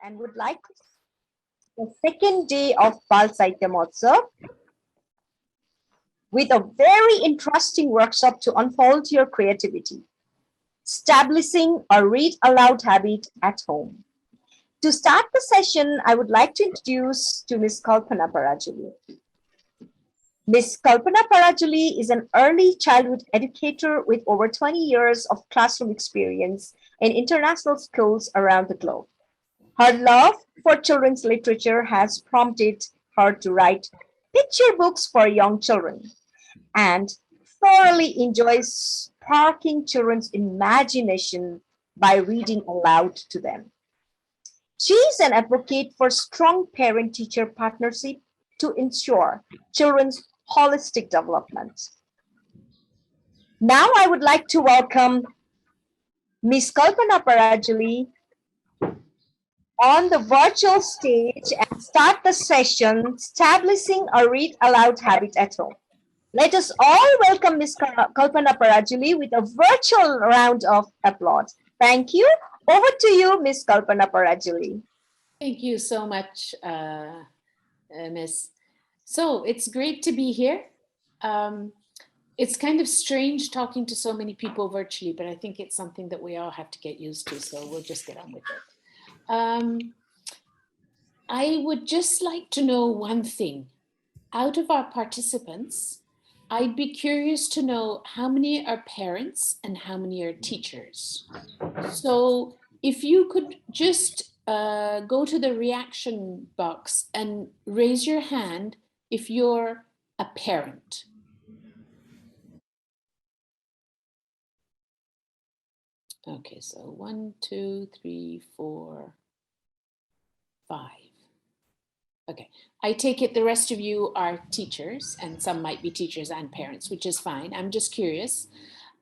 and would like to the second day of Bal Sahitya Mahotsav with a very interesting workshop to unfold your creativity, establishing a read aloud habit at home. To start the session, I would like to introduce to Ms. Kalpana Parajuli. Ms. Kalpana Parajuli is an early childhood educator with over 20 years of classroom experience in international schools around the globe. Her love for children's literature has prompted her to write picture books for young children and thoroughly enjoys sparking children's imagination by reading aloud to them. She is an advocate for strong parent-teacher partnership to ensure children's holistic development. Now I would like to welcome Ms. Kalpana Parajuli on the virtual stage and start the session, establishing a read aloud habit at home. Let us all welcome Ms. Kalpana Parajuli with a virtual round of applause. Thank you. Over to you, Ms. Kalpana Parajuli. Thank you so much, Miss. So it's great to be here. It's kind of strange talking to so many people virtually, but I think it's something that we all have to get used to, so we'll just get on with it. I would just like to know one thing. Out of our participants, I'd be curious to know how many are parents and how many are teachers. So if you could just go to the reaction box and raise your hand if you're a parent. Okay, so 1, 2, 3, 4, 5. Okay, I take it the rest of you are teachers, and some might be teachers and parents, which is fine. I'm just curious.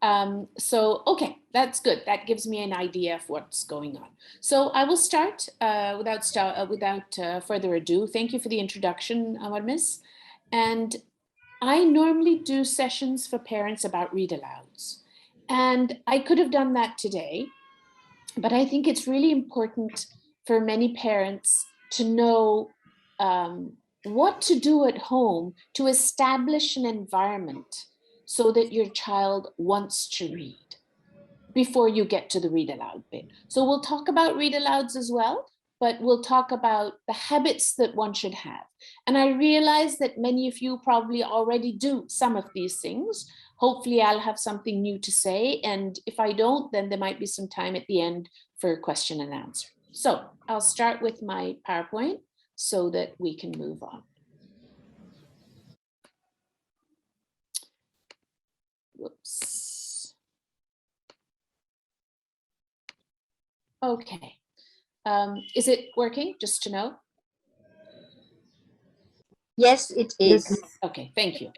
Okay, that's good. That gives me an idea of what's going on. So I will start without further ado. Thank you for the introduction, Miss. And I normally do sessions for parents about read alouds. And I could have done that today, but I think it's really important for many parents to know what to do at home to establish an environment so that your child wants to read before you get to the read aloud bit. So we'll talk about read alouds as well, but we'll talk about the habits that one should have. And I realize that many of you probably already do some of these things. Hopefully I'll have something new to say. And if I don't, then there might be some time at the end for question and answer. So I'll start with my PowerPoint so that we can move on. Whoops. Okay. Is it working, just to know? Yes, it is. Okay, thank you.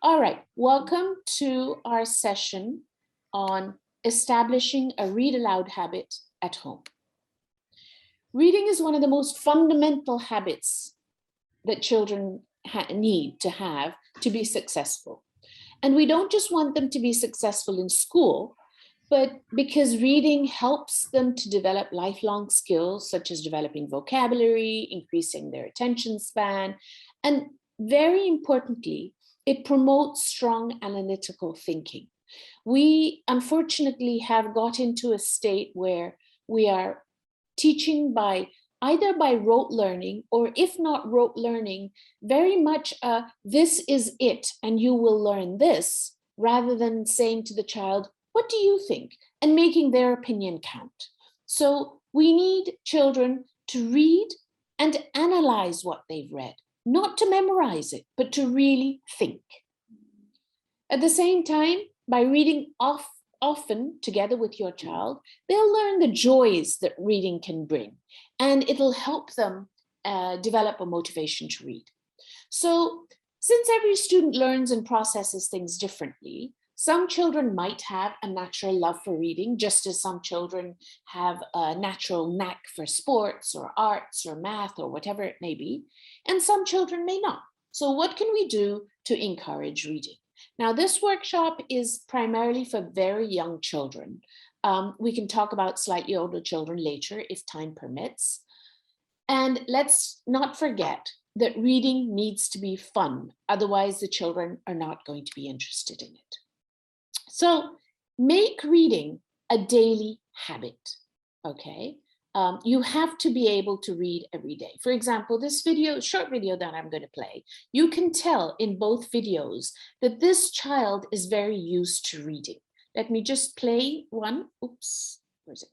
All right, welcome to our session on establishing a read aloud habit at home. Reading is one of the most fundamental habits that children need to have to be successful. And we don't just want them to be successful in school, but because reading helps them to develop lifelong skills, such as developing vocabulary, increasing their attention span, and very importantly, it promotes strong analytical thinking. We unfortunately have got into a state where we are teaching either by rote learning, or if not rote learning, very much this is it and you will learn this, rather than saying to the child, what do you think? And making their opinion count. So we need children to read and analyze what they've read, not to memorize it, but to really think. At the same time, by reading often together with your child, they'll learn the joys that reading can bring, and it'll help them develop a motivation to read. So since every student learns and processes things differently, some children might have a natural love for reading, just as some children have a natural knack for sports or arts or math or whatever it may be, and some children may not. So what can we do to encourage reading? Now, this workshop is primarily for very young children. We can talk about slightly older children later if time permits. And let's not forget that reading needs to be fun. Otherwise, the children are not going to be interested in it. So make reading a daily habit, okay? You have to be able to read every day. For example, this video, short video that I'm going to play, you can tell in both videos that this child is very used to reading. Let me just play one. Oops, where's it?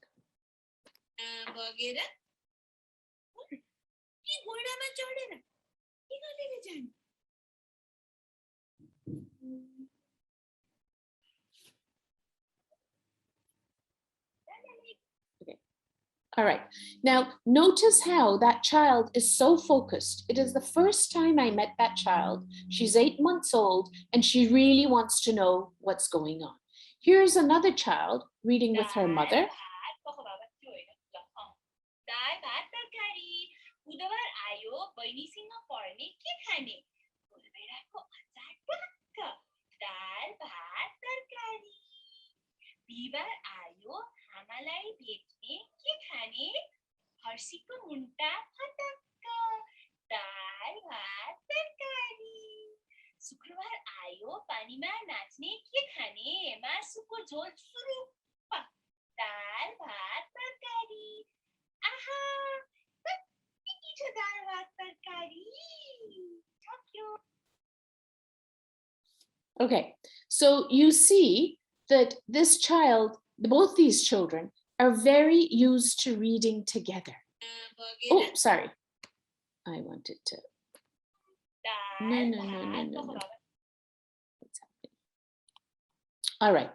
All right, now notice how that child is so focused. It is the first time I met that child. She's 8 months old and she really wants to know what's going on. Here's another child reading with her mother. Okay, so you see that this child, both these children, are very used to reading together. Oh, sorry. I wanted to. No. What's happening? All right.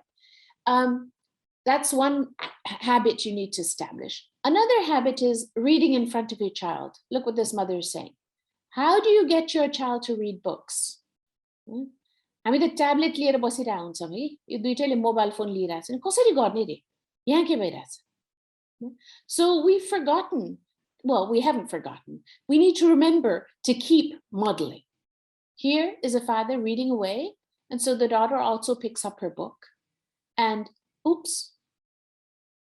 That's one habit you need to establish. Another habit is reading in front of your child. Look what this mother is saying. How do you get your child to read books? हामी त tablet लिएर बसिरहेको हुन्छौँ है, यो दुईटैले mobile phone लिइरहेछ नि, कसरी गर्ने रे? यहाँ के भइरहेछ? So we've forgotten, well, we haven't forgotten. We need to remember to keep modeling. Here is a father reading away, and so the daughter also picks up her book. And oops,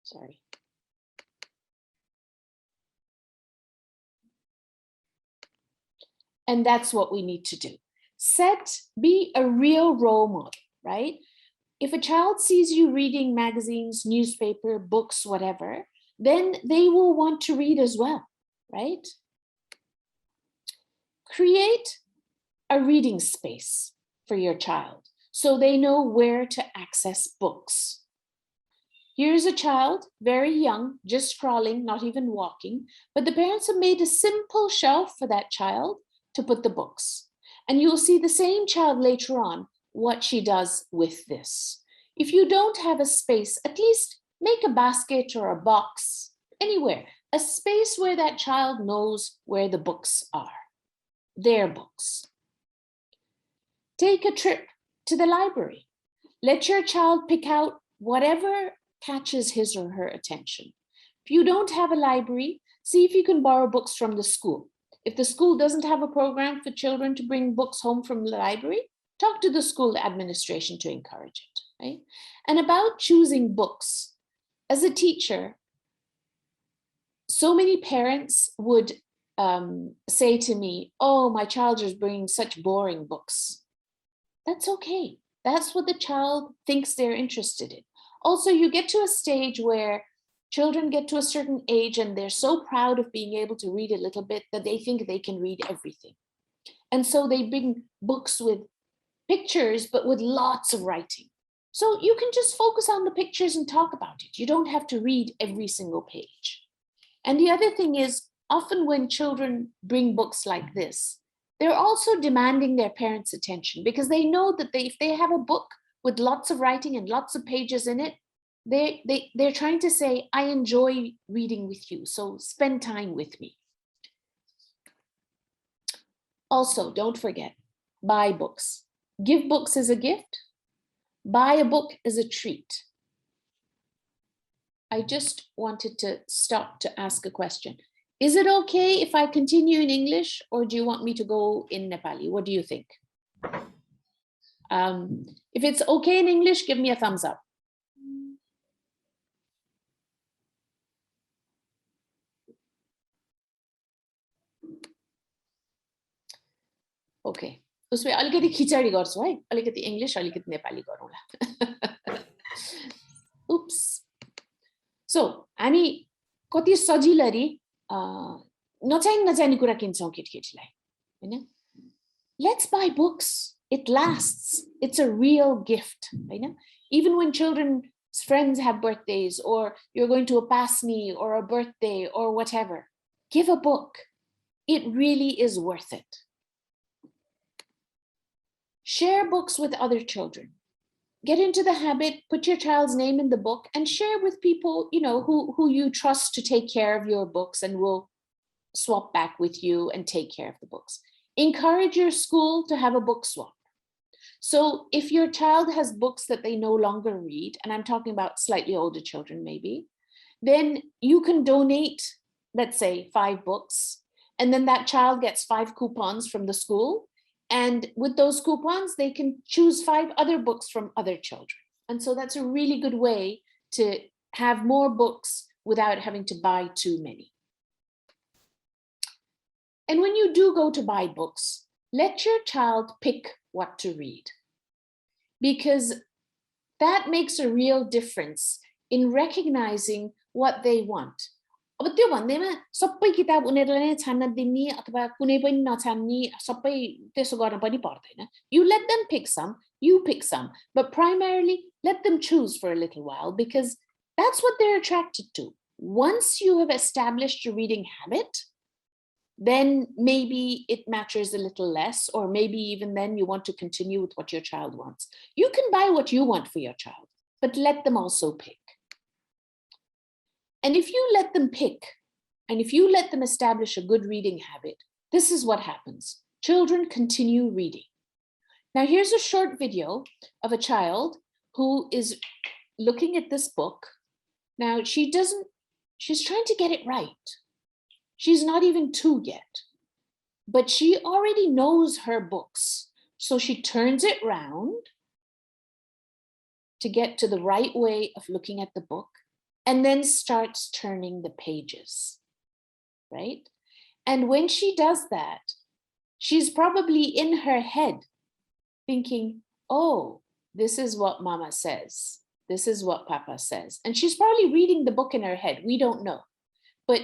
sorry. And that's what we need to do. Be a real role model, right? If a child sees you reading magazines, newspaper, books, whatever, then they will want to read as well, right? Create a reading space for your child so they know where to access books. Here's a child, very young, just crawling, not even walking, but the parents have made a simple shelf for that child to put the books. And you'll see the same child later on, what she does with this. If you don't have a space, at least make a basket or a box, anywhere, a space where that child knows where the books are, their books. Take a trip to the library. Let your child pick out whatever catches his or her attention. If you don't have a library, see if you can borrow books from the school. If the school doesn't have a program for children to bring books home from the library, talk to the school administration to encourage it, right? And about choosing books, as a teacher, so many parents would say to me, oh, my child is bringing such boring books. That's okay. That's what the child thinks they're interested in. Also, you get to a stage where children get to a certain age and they're so proud of being able to read a little bit that they think they can read everything. And so they bring books with pictures, but with lots of writing. So you can just focus on the pictures and talk about it. You don't have to read every single page. And the other thing is, often when children bring books like this, they're also demanding their parents' attention because they know that if they have a book with lots of writing and lots of pages in it, they're trying to say, I enjoy reading with you, so spend time with me. Also, don't forget, buy books. Give books as a gift. Buy a book as a treat. I just wanted to stop to ask a question. Is it okay if I continue in English, or do you want me to go in Nepali? What do you think? If it's okay in English, give me a thumbs up. Okay उसमै अलिकति खिचडी गर्छु है अलिकति English अलिकति नेपाली गरौँला उप्स सो हामी कति सजिलरी नचाहिने कुरा किन्छौँ केटीकेटीलाई हैन let's buy books it lasts it's a real gift हैन even when children's friends have birthdays or you're going to a pasni or a birthday or whatever give a book it really is worth it share books with other children get into the habit put your child's name in the book and share with people you know who you trust to take care of your books and will swap back with you and take care of the books encourage your school to have a book swap so if your child has books that they no longer read, and I'm talking about slightly older children maybe, then you can donate, let's say 5 books, and then that child gets 5 coupons from the school. And with those coupons, they can choose 5 other books from other children. And so that's a really good way to have more books without having to buy too many. And when you do go to buy books, let your child pick what to read because that makes a real difference in recognizing what they want. अब त्यो भन्दैमा सबै किताब उनीहरुले नै छान्न दिने अथवा कुनै पनि नछान्ने सबै त्यसो गर्न पनि पर्दैन. You let them pick some, you pick some, but primarily let them choose for a little while because that's what they're attracted to. Once you have established a reading habit, then maybe it matters a little less, or maybe even then you want to continue with what your child wants. You can buy what you want for your child, but let them also pick. And if you let them pick, and if you let them establish a good reading habit, this is what happens. Children continue reading. Now here's a short video of a child who is looking at this book. Now she's trying to get it right. She's not even 2 yet, but she already knows her books. So she turns it round to get to the right way of looking at the book and then starts turning the pages, right? And when she does that, she's probably in her head thinking, oh, this is what mama says. This is what papa says. And she's probably reading the book in her head. We don't know. But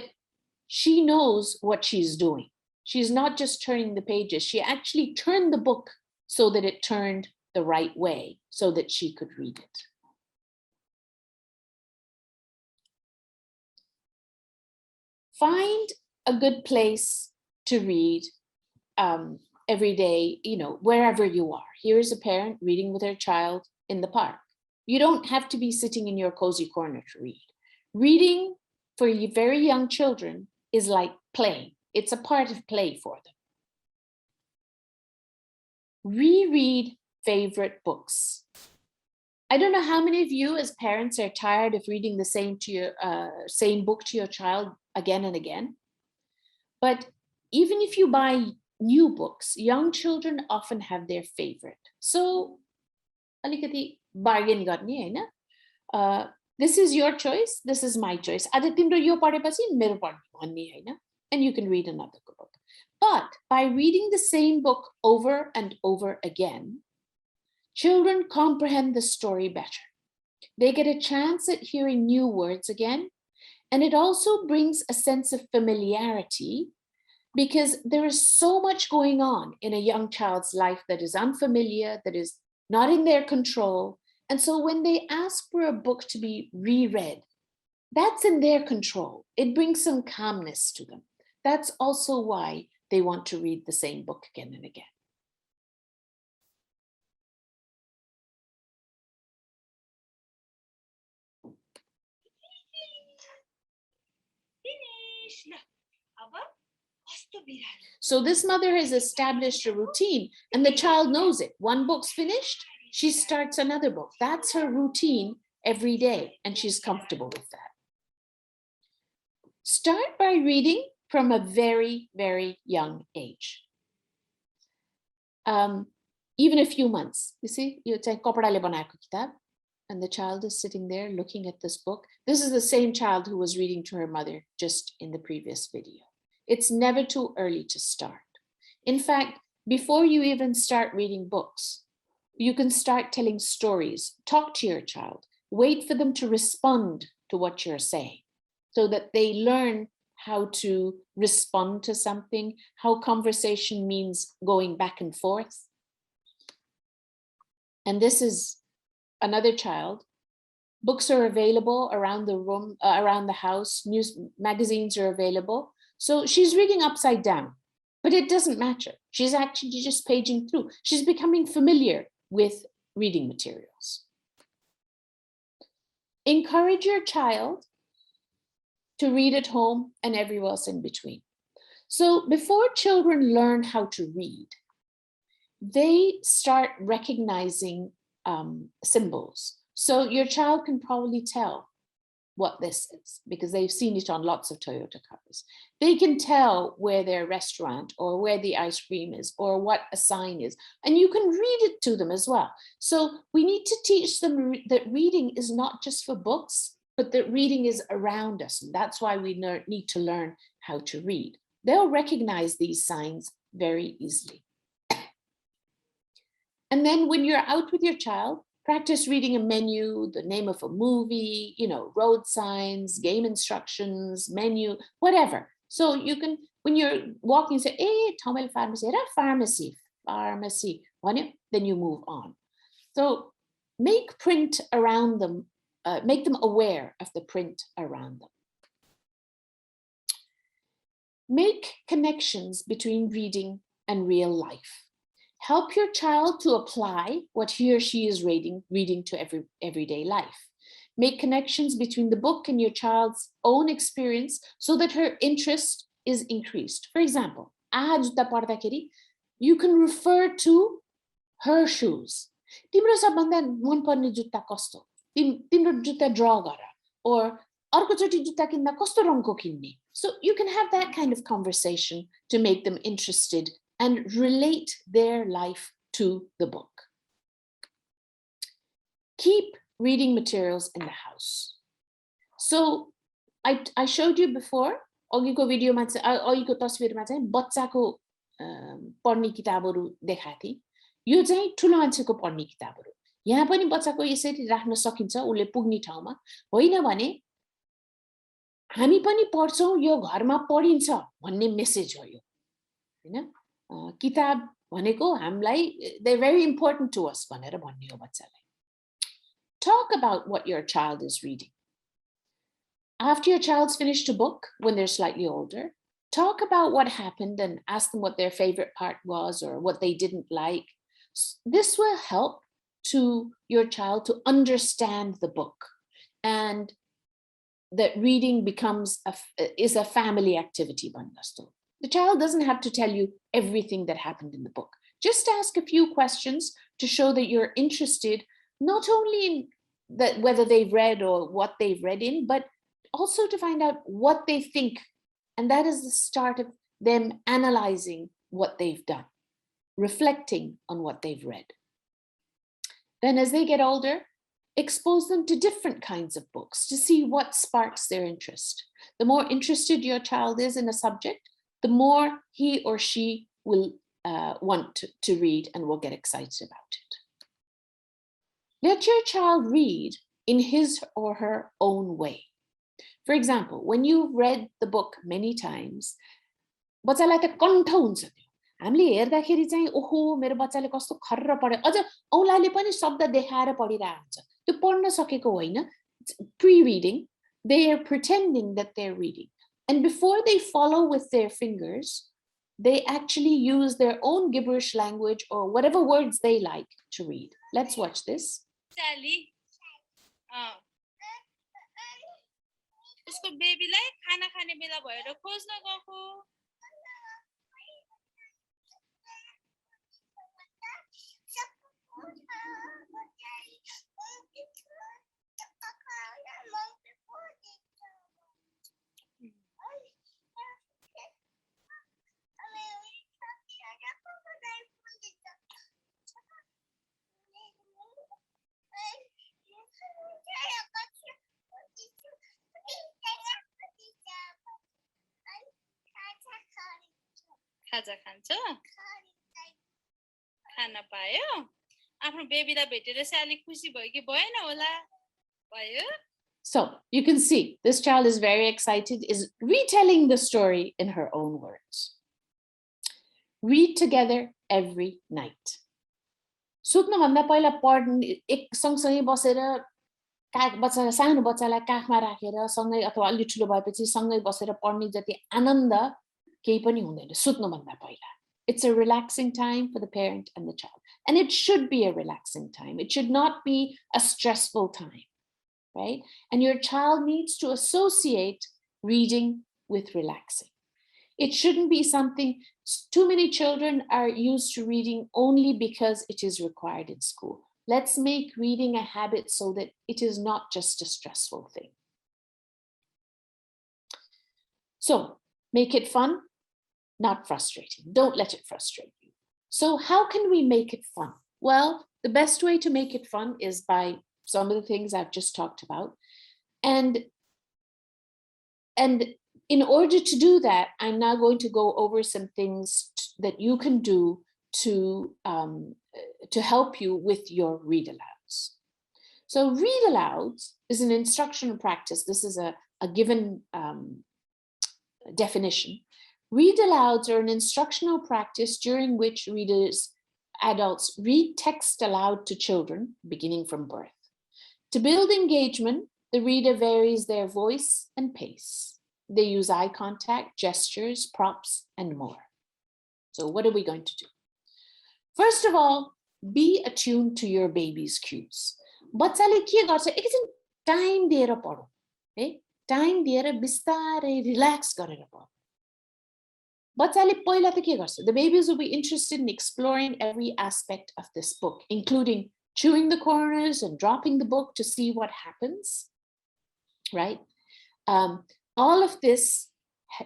she knows what she's doing. She's not just turning the pages. She actually turned the book so that it turned the right way so that she could read it. Find a good place to read every day, you know, wherever you are. Here's a parent reading with her child in the park. You don't have to be sitting in your cozy corner to read. Reading for very young children is like playing. It's a part of play for them. Reread favorite books. I don't know how many of you as parents are tired of reading the same book to your child again and again. But even if you buy new books, young children often have their favorite. So, alikati bargain garne Hahn. This is your choice, this is my choice. आज तिम्रो यो पढेपछि मेरो पढ्ने भन्ने हैन. And you can read another book. But by reading the same book over and over again, children comprehend the story better. They get a chance at hearing new words again. And it also brings a sense of familiarity because there is so much going on in a young child's life that is unfamiliar, that is not in their control. And so when they ask for a book to be reread, that's in their control. It brings some calmness to them. That's also why they want to read the same book again and again. So this mother has established a routine and the child knows it. One book's finished, she starts another book. That's her routine every day and she's comfortable with that. Start by reading from a very, very young age. Even a few months. You see, you take kapadale banayeko kitab and the child is sitting there looking at this book. This is the same child who was reading to her mother just in the previous video. It's never too early to start. In fact, Before you even start reading books, you can start telling stories. Talk to your child. Wait for them to respond to what you're saying so that they learn how to respond to something, how conversation means going back and forth. And this is another child. Books are available around the room, around the house. News magazines are available. So she's reading upside down, but it doesn't matter. She's actually just paging through. She's becoming familiar with reading materials. Encourage your child to read at home and everywhere else in between. So before children learn how to read, they start recognizing symbols. So your child can probably tell what this is because they've seen it on lots of Toyota cars. They can tell where their restaurant or where the ice cream is or what a sign is, and you can read it to them as well. So we need to teach them that reading is not just for books, but that reading is around us. And that's why we need to learn how to read. They'll recognize these signs very easily. And then when you're out with your child, practice reading a menu, the name of a movie, road signs, game instructions, menu, whatever. So you can, when you're walking, say, hey, Tamil pharmacy, pharmacy, then you move on. So make print around them, make them aware of the print around them. Make connections between reading and real life. Help your child to apply what he or she is reading to everyday life. Make connections between the book and your child's own experience so that her interest is increased. For example, you can refer to her shoes. Timro sabhanda manparne jutta kasto? Timro jutta draw gara? Or अर्कोचोटि जुत्ता किन्दा कस्तो रङको किन्ने? So you can have that kind of conversation to make them interested and relate their life to the book. Keep reading materials in the house. So I showed you before, अघिको भिडियोमा चाहिँ अघिको तस्बिरमा चाहिँ बच्चाको पढ्ने किताबहरू देखाएको थिए. यो चाहिँ ठुलो मान्छेको पढ्ने किताबहरू. यहाँ पनि बच्चाको यसरी राख्न सकिन्छ उले पुग्ने ठाउँमा. होइन भने हामी पनि पढ्छौं, यो घरमा पढिन्छ भन्ने मेसेज हो यो. हैन? किताब भनेको हामीलाई they're very important to us भनेर भन्ने हो बच्चालाई. Talk about what your child is reading. After your child's finished a book, when they're slightly older, talk about what happened and ask them what their favorite part was or what they didn't like. This will help to your child to understand the book and that reading is a family activity. The child doesn't have to tell you everything that happened in the book. Just ask a few questions to show that you're interested, not only in that whether they've read or what they've read in, but also to find out what they think. And that is the start of them analyzing what they've done, reflecting on what they've read. Then as they get older, expose them to different kinds of books to see what sparks their interest. The more interested your child is in a subject, the more he or she will want to read and will get excited about it. Let your child read in his or her own way. For example, when you've read the book many times, बच्चालाई त कण्ठ हुन्छ त्यो. हामीले हेर्दाखेरि चाहिँ ओहो मेरो बच्चाले कस्तो खर्र पढ्यो, अझ औलाले पनि शब्द देखाएर पढिरहेको हुन्छ. त्यो पढ्न सकेको होइन. Pre-reading, they are pretending that they're reading. And before they follow with their fingers, they actually use their own gibberish language or whatever words they like to read. Let's watch this. Sally. उसको बेबीलाई खाना खाने बेला भएर खोज्न गएको. खाजा खान्छ. गर्न पायो आफ्नो बेबीलाई भेटेर चाहिँ अलि खुसी भयो कि भएन होला भयो So you can see this child is very excited, is retelling the story in her own words. Read together every night. सुत्नु भन्दा पहिला पढ्ने एक सँगसँगै बसेर बच्चा सानो बच्चालाई काखमा राखेर सँगै अथवा अलि ठुलो भएपछि सँगै बसेर पढ्ने जति आनन्द केही पनि हुँदैन सुत्नु भन्दा पहिला. It's a relaxing time for the parent and the child. And it should be a relaxing time. It should not be a stressful time, right? And your child needs to associate reading with relaxing. It shouldn't be something, too many children are used to reading only because it is required in school. Let's make reading a habit so that it is not just a stressful thing. So make it fun, not frustrating. Don't let it frustrate you. So how can we make it fun? Well, the best way to make it fun is by some of the things I've just talked about. And in order to do that, I'm now going to go over some things that you can do to help you with your read alouds. So read alouds is an instructional practice. This is a given definition. Read alouds are an instructional practice during which adults read text aloud to children beginning from birth. To build engagement, the reader varies their voice and pace. They use eye contact, gestures, props, and more. So what are we going to do? First of all, be attuned to your baby's cues. बच्चाले के गर्छ एकैछिन time दिएर पढौ है time दिएर बिस्तारै relax गरेर पढौ बच्चाले पहिला त के गर्छ The babies will be interested in exploring every aspect of this book, including chewing the corners and dropping the book to see what happens, right? All of this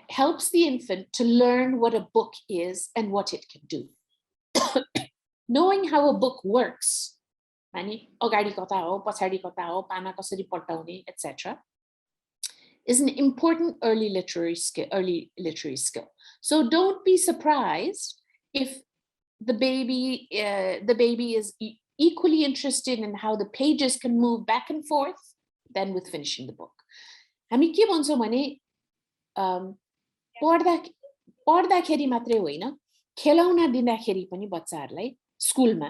helps the infant to learn what a book is and what it can do. Knowing how a book works, etc., is an important early literary skill. So don't be surprised if the baby is equally interested in how the pages can move back and forth than with finishing the book. हामी के भन्छौं भने पढ्दाखेरि मात्रै होइन खेलाउन दिँदाखेरि पनि बच्चाहरूलाई स्कुलमा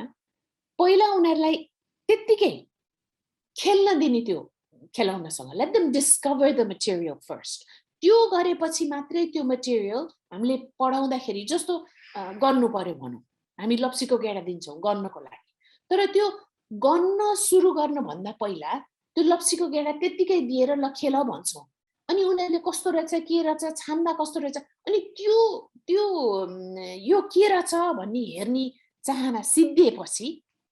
पहिला उनीहरूलाई त्यतिकै खेल्न दिने त्यो खेलाउनसँग let them discover the material first. त्यो गरेपछि मात्रै त्यो मटेरियल हामीले पढाउँदाखेरि जस्तो गर्नु पर्यो भनौं हामी लप्सीको गेडा दिन्छौं गर्नको लागि तर त्यो गर्न सुरु गर्न भन्दा पहिला त्यो लप्सीको गेडा त्यतिकै दिएर ल खेल भन्छौं अनि उनीहरुले कस्तो रहेछ के रहेछ छान्दा कस्तो रहेछ अनि त्यो यो के रहेछ भन्ने हेर्ने चाहना सिद्धिएपछि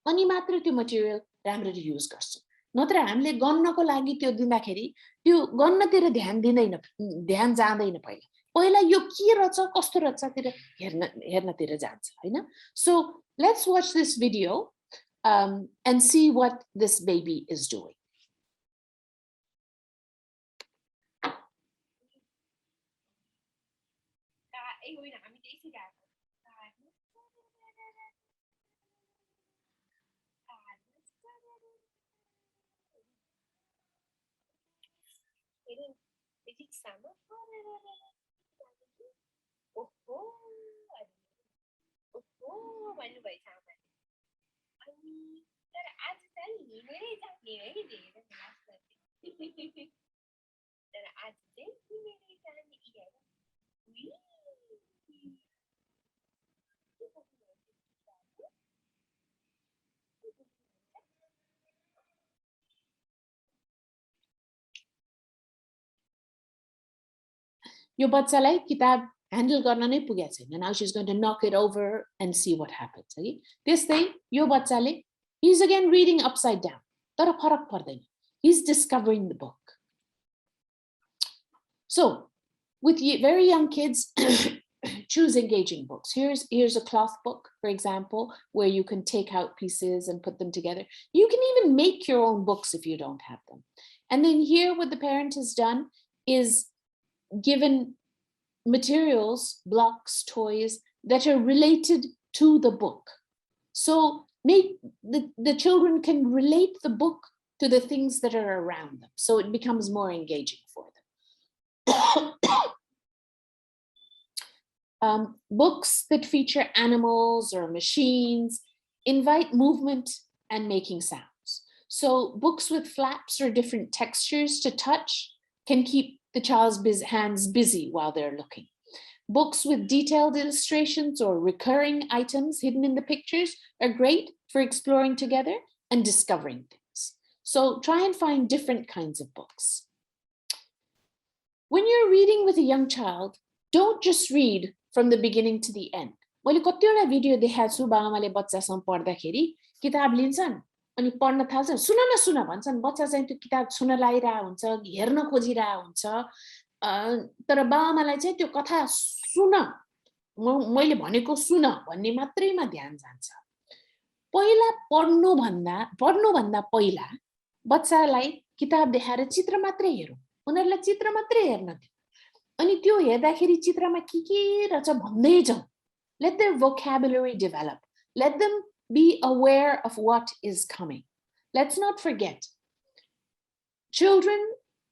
अनि मात्र त्यो मटेरियल राम्ररी युज गर्छौं नत्र हामीले गर्नको लागि त्यो दिँदाखेरि त्यो गर्नतिर ध्यान जाँदैन पहिला यो के रहेछ कस्तो रहेछ तिर हेर्नतिर जान्छ हैन So let's watch this video and see what this baby is doing. यो बच्चालाई किताब ह्यान्डल गर्न नै पुगेको छैन now she's going to knock it over and see what happens है त्यस्तै यो बच्चाले he's again reading upside down तर फरक पर्दैन he's discovering the book. So with very young kids choose engaging books. Here's a cloth book, for example, where you can take out pieces and put them together. You can even make your own books if you don't have them. And then here what the parent has done is given materials, blocks, toys that are related to the book. So make the children can relate the book to the things that are around them. So it becomes more engaging for them. Books that feature animals or machines invite movement and making sounds. So books with flaps or different textures to touch can keep the child's hands busy while they're looking. Books with detailed illustrations or recurring items hidden in the pictures are great for exploring together and discovering things. So try and find different kinds of books. When you're reading with a young child, don't just read from the beginning to the end. मैले कतिवटा video देखाएको छु बाबाले बच्चासँग पढ्दाखेरि किताब लिन्छन् अनि पढ्न थाल्छन् सुन न सुन भन्छन् बच्चा चाहिँ त्यो किताब सुन लागिरहेको हुन्छ हेर्न खोजिरहेको हुन्छ तर बाबामालाई चाहिँ त्यो कथा सुन मैले भनेको सुन भन्ने मात्रैमा ध्यान जान्छ पहिला पढ्नुभन्दा पहिला बच्चालाई किताब देखाएर चित्र मात्रै हेरौँ उनीहरुलाई चित्र मात्रै हेर्न दियौ अनि त्यो हेर्दाखेरि चित्रमा के रहेछ भन्दै जाऊ let their vocabulary develop let them be aware of what is coming let's not forget children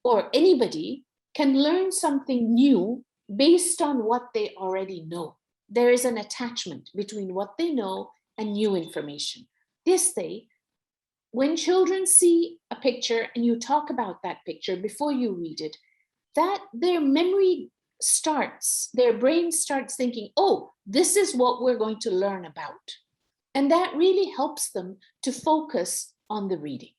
or anybody can learn something new based on what they already know there is an attachment between what they know and new information this way when children see a picture and you talk about that picture before you read it that their memory starts, their brain starts thinking, oh, this is what we're going to learn about. And that really helps them to focus on the reading.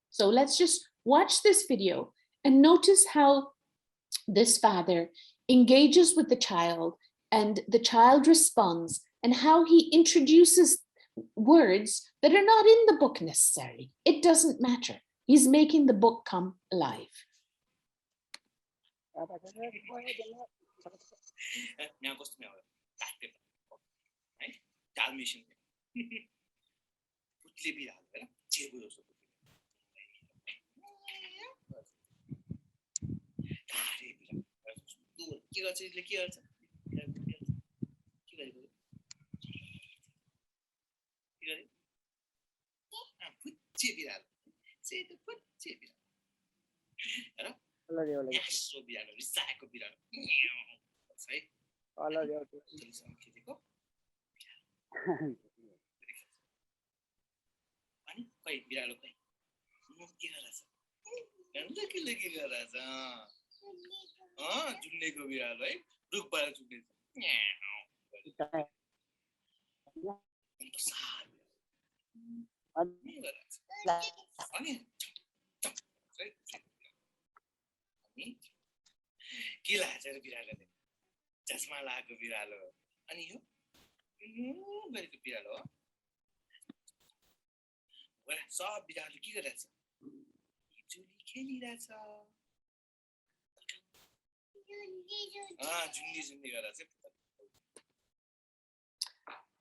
So let's just watch this video and notice how this father engages with the child and the child responds and how he introduces words that are not in the book necessarily. It doesn't matter. He's making the book come alive.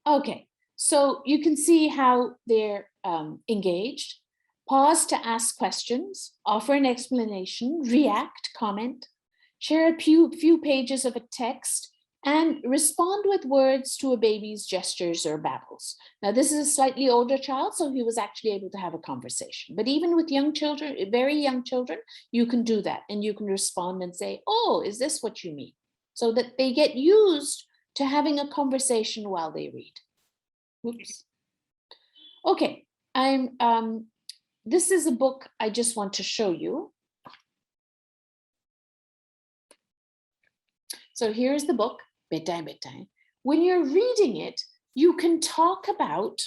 Okay, so you can see how they're engaged. Pause to ask questions, offer an explanation, react, comment, share a few pages of a text, and respond with words to a baby's gestures or babbles. Now, this is a slightly older child, so he was actually able to have a conversation. But even with young children, very young children, you can do that and you can respond and say, oh, is this what you mean? So that they get used to having a conversation while they read. Oops. Okay, this is a book I just want to show you. So here's the book, Bedtime, Bedtime. When you're reading it, you can talk about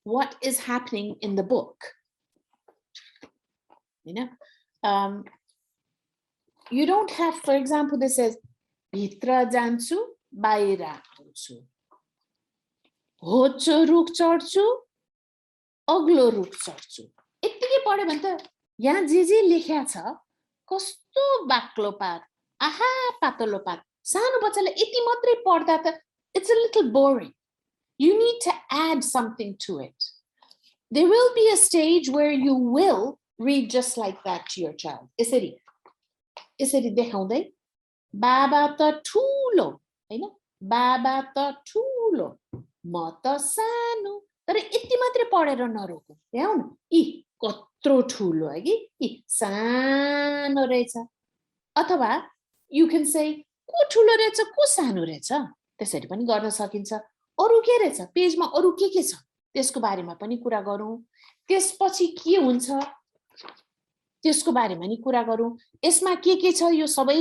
what is happening in the book. You know, you don't have, for example, this says, Bhitra janchu, baira aunchu. Hocho रुख चढ्छु, अग्लो रुख चढ्छु. यतिकै पढ्यो भने त यहाँ जे लेख्या छ कस्तो बाक्लो पात आहा पातलो पात सानो बच्चाले यति मात्रै पढ्दा त it's a little boring. You need to add something to it. There will be a stage where you will read just like that to your child. यसरी देखाउँदै बाबा त ठुलो हैन बाबा त ठुलो म त सानो तर यति मात्रै पढेर नरोकौँ ल्याउ न इ कत्रो ठुलो है कि इ सानो रहेछ अथवा यु क्यान से को ठुलो रहेछ को सानो रहेछ त्यसरी पनि गर्न सकिन्छ अरु के रहेछ पेजमा अरु के छ त्यसको बारेमा पनि कुरा गरौँ त्यसपछि के हुन्छ त्यसको बारेमा नि कुरा गरौँ यसमा के छ यो सबै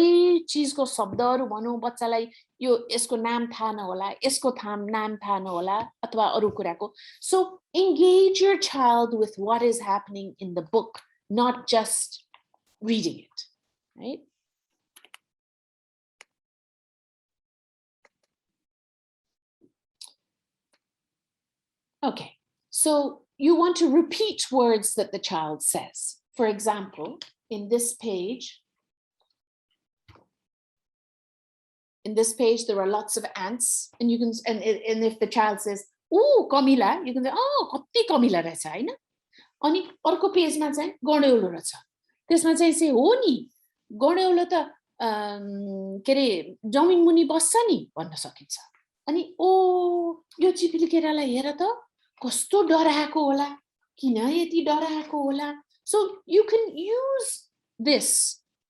चीजको शब्दहरु भनौँ बच्चालाई यो यसको नाम थाहा नहोला यसको नाम थाहा नहोला अथवा अरु कुराको सो engage your child with what is happening in the book not just reading it right okay so you want to repeat words that the child says for example in this page there are lots of ants and you can and if the child says oh kamila you can say oh katti kamila रहेछ हैन अनि अर्को पेजमा चाहिँ गणेउलो रहेछ त्यसमा चाहिँ से हो नि गणेउलो त के रे जमिन मुनि बस्छ नि भन्न सकिन्छ अनि ओ यो चिपिली केरालाई हेर त कस्तो डराएको होला किन यति डराएको होला so you can use this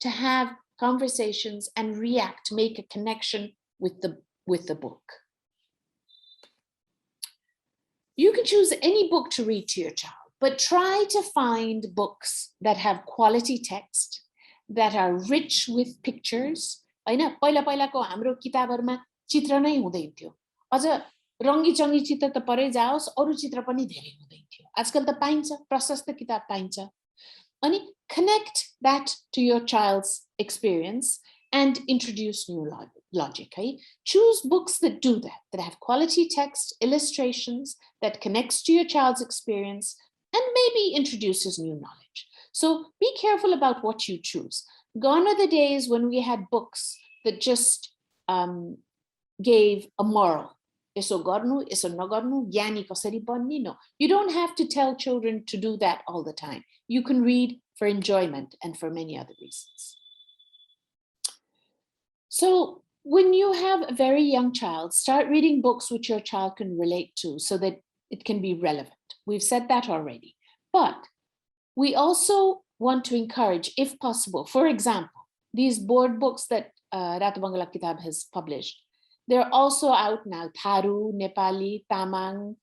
to have conversations and react make a connection with the book you can choose any book to read to your child but try to find books that have quality text that are rich with pictures हैन पहिला पहिलाको हाम्रो किताबहरुमा चित्र नै हुँदैन थियो अझ रंगी चंगी चित्र त परै जाओस् अरु चित्र पनि धेरै हुँदैन थियो आजकल त पाइन्छ प्रशस्त किताब पाइन्छ अनि connect that to your child's experience and introduce new logic choose books that do that have quality text illustrations that connects to your child's experience and maybe introduces new knowledge so be careful about what you choose gone are the days when we had books that just gave a moral यसो गर्नु यसो नगर्नु ज्ञानी कसरी बन्ने no you don't have to tell children to do that all the time you can read for enjoyment and for many other reasons so when you have a very young child start reading books which your child can relate to so that it can be relevant we've said that already but we also want to encourage if possible for example these board books that Ratu Bangla Kitab has published they're also out now Tharu Nepali Tamang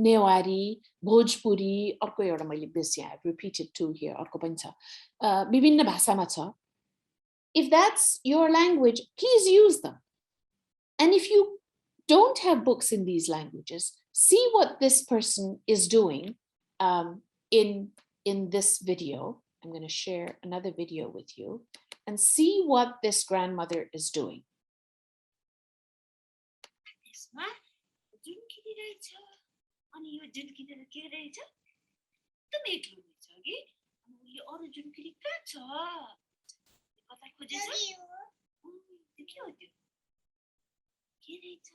Newari Bhojpuri अर्को एउटा मैले बेसी I've repeated two here अर्को पनि छ विभिन्न भाषामा छ if that's your language please use them and if you don't have books in these languages see what this person is doing in this video I'm going to share another video with you and see what this grandmother is doing जुनकिरी रहेछ अनि यो जुनकिरी के रहेछ एकदम एक्लो रहेछ कि अनि यो अरु जुनकिरी कहाँ छ कता खोजेछ त्यो के हो त्यो के रहेछ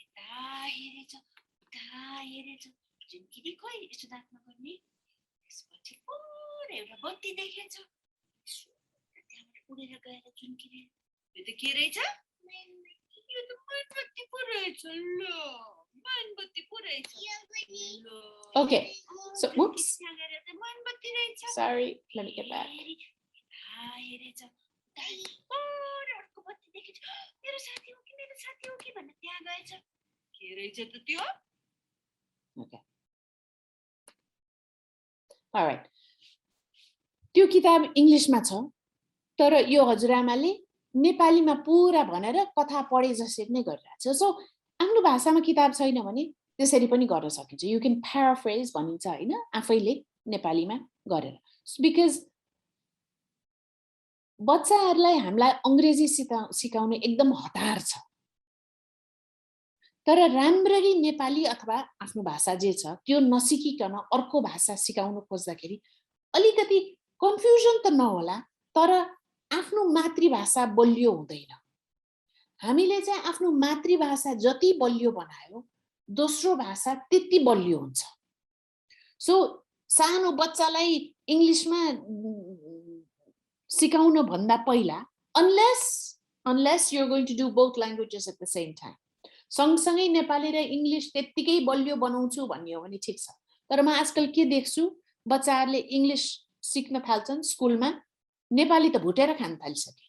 यता हेरेछ उता हेरेछ जुनकिरी खोइ यसो दाँतमा गर्ने त्यसपछि पुरै एउटा बत्ती देखेछ त्यहाँबाट उडेर गएर जुनकिरी यो त के रहेछ यो त मोमबत्ती पो रहेछ ल मोमबत्ती पो रहेछ okay so whoops sorry let me get back हेरेछ अर्को बत्ती देखेछ मेरो साथी हो कि भन्ने त्यहाँ गएछ के रहेछ त त्यो okay all right त्यो किताब इंग्लिशमा छ तर यो हजुरआमाले नेपालीमा पूरा भनेर कथा पढे जसरी नै गरिरहेछ सो आफ्नो भाषामा किताब छैन भने त्यसरी पनि गर्न सकिन्छ यु क्यान प्याराफ्रेज भनिन्छ हैन आफैले नेपालीमा गरेर बिकज बच्चाहरूलाई हामीलाई अंग्रेजी सिकाउन एकदम हतार छ तर राम्ररी नेपाली अथवा आफ्नो भाषा जे छ त्यो नसिकिकन अर्को भाषा सिकाउन खोज्दाखेरि अलिकति कन्फ्युजन त नहोला तर आफ्नो मातृभाषा बलियो हुँदैन हामीले चाहिँ आफ्नो मातृभाषा जति बलियो बनायो दोस्रो भाषा त्यति बलियो हुन्छ सो सानो बच्चालाई इंग्लिशमा सिकाउन भन्दा पहिला unless you're going to do both languages at the same time सँगसँगै नेपाली र इङ्ग्लिस त्यत्तिकै बलियो बनाउँछु भन्ने हो भने ठिक छ। तर म आजकल के देख्छु, बच्चाहरूले इङ्ग्लिस सिक्न थाल्छन् स्कुलमा, नेपाली त भुटेर Khan थालिसके।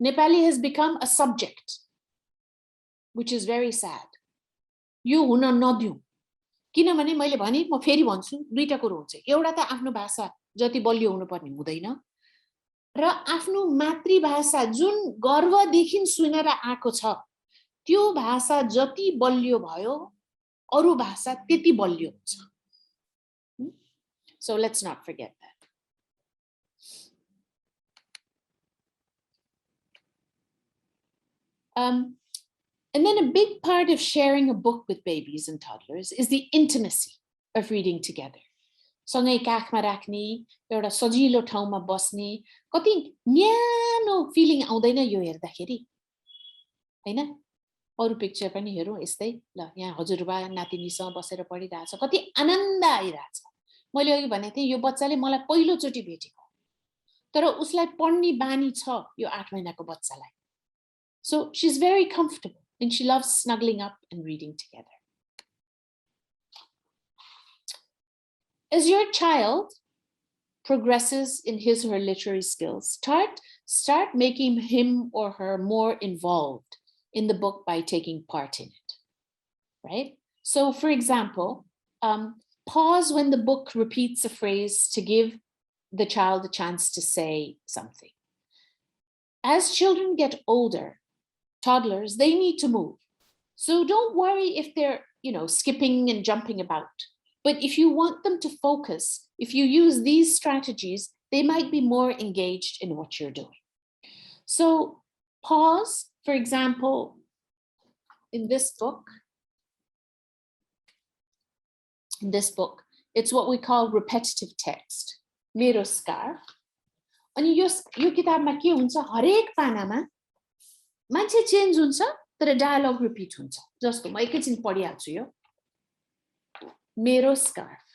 Nepali has become a subject, which is very sad. यो हुन नदिऊ। किनभने मैले भने म फेरि भन्छु, दुईटा कुरो हुन्छ। एउटा त आफ्नो भाषा जति बलियो हुनुपर्ने हुँदैन, र आफ्नो मातृभाषा जुन गर्वदेखि सुनेर आएको छ त्यो भाषा जति बलियो भयो अरू भाषा त्यति बलियो हुन्छ। So let's not forget that. And then a big part of sharing a book with babies and toddlers is the intimacy of reading together. सँगै काखमा राख्ने, एउटा सजिलो ठाउँमा बस्ने, कति न्यानो फिलिङ आउँदैन यो हेर्दाखेरि, हैन? अरू पिक्चर पनि हेरौँ यस्तै, ल यहाँ हजुरबा नातिनीसँग बसेर पढिरहेछ, कति आनन्द आइरहेछ। मैले अघि भनेको थिएँ यो बच्चाले मलाई पहिलोचोटि भेटेको, तर उसलाई पढ्ने बानी छ यो 8 महिनाको बच्चालाई। So she's very comfortable and she loves snuggling up and reading together. As your child progresses in his or her literary skills, start making him or her more involved in the book by taking part in it, right? So for example, pause when the book repeats a phrase to give the child a chance to say something. As children get older, toddlers, they need to move. So don't worry if they're, skipping and jumping about. But if you want them to focus, if you use these strategies, they might be more engaged in what you're doing. So pause, for example, in this book, it's what we call repetitive text. Mero scarf. अनि यो किताबमा के हुन्छ, हरेक पानामा मान्छे change हुन्छ तर dialogue repeat हुन्छ। जस्तो म एकैछिन पढिहाल्छु यो। मेरो स्कार्फ।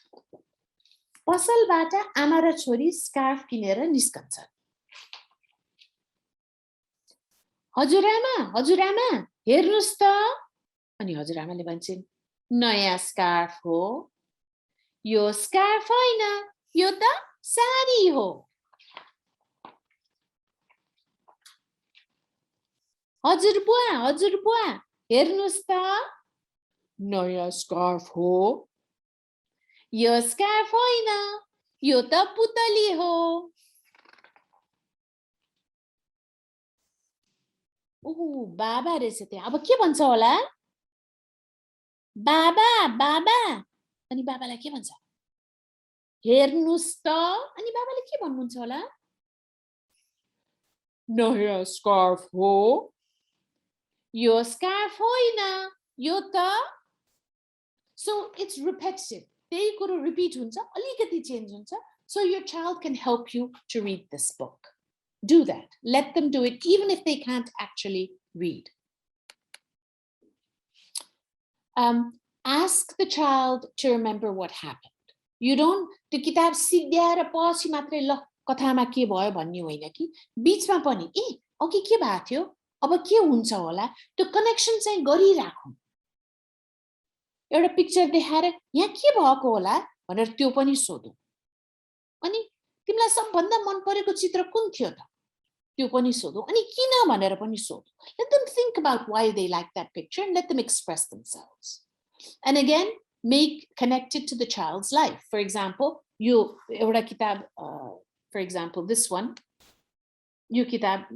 पसलबाट आमा र छोरी स्कार्फ किनेर निस्कन्छन्। हजुरआमा हेर्नुस् त। अनि हजुरआमाले भन्छन् नयाँ स्कार्फ हो। यो स्कार्फ होइन, यो त साडी हो। हजुरबुवा हेर्नुस् त। नयाँ स्कार्फ हो। यो स्कार्फ होइन, यो त पुतली हो। बाबा रहेछ त्यहाँ। अब के भन्छ होला? बाबा। अनि बाबालाई के भन्छ? हेर्नुस् त। अनि बाबाले के भन्नुहुन्छ होला? नयाँ स्कार्फ हो। यो स्कार्फ होइन, यो त। So it's repetitive. त्यही कुरो रिपिट हुन्छ, अलिकति चेन्ज हुन्छ। So your child can help you to read this book. Do that. Let them do it even if they can't actually read. Ask the child to remember what happened. You don't, त्यो किताब सिद्ध्याएर पछि मात्रै ल कथामा के भयो भन्ने होइन कि बीचमा पनि अघि के भएको थियो, अब के हुन्छ होला, त्यो कनेक्सन चाहिँ गरिराखौं। एउटा पिक्चर देखाएर यहाँ के भएको होला भनेर त्यो पनि सोधौं। अनि तिमीलाई सबभन्दा मन परेको चित्र कुन थियो त? त्यो पनि सोधौं। अनि किन भनेर पनि सोधौं। Let them think about why they like that picture and let them express themselves. And again, make connected to the child's life. For example, यो एउटा किताब, for example, this one, यो किताब,